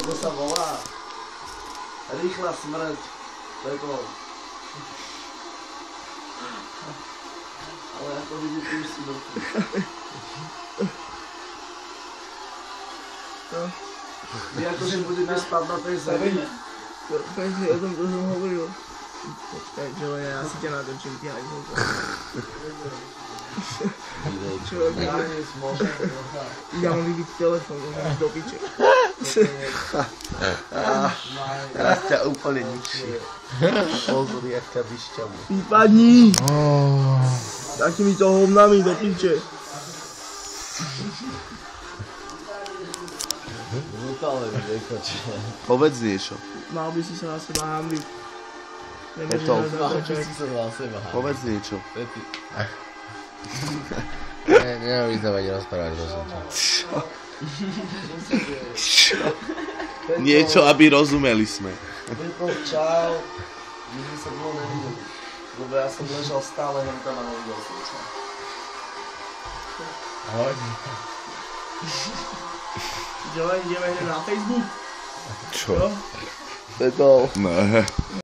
To sa volá rýchla smrť. To je to. Ale ako vidíte, už si mŕtvy. Vy akože budete spať na tej zemi? Počkaj, o tom to som hovoril. Počkaj, čo ja si ťa natočím, ty aj zúka. Čo robíš? Ja mám vybiť telefón, môžem do piče. Teraz ťa úplne ničí. Pozor, jak ťa vyšťavu. Vypadni! Takýmito hovnami do piče. Brutálne mi nekoče. Povedz niečo. Mal by si sa na seba hambiť. Petol. Mal by si sa na seba hambiť. Povedz niečo. Nenávidím ani rozprávať, prosím ťa. Čo? Niečo, aby rozumeli sme. Petol, čau. My sme sa dlho nevideli. Lebo ja som ležal stále len tam a nevidel som sa. Ahoj. Čo, ideme na Facebook? Čo? Petol. Ne.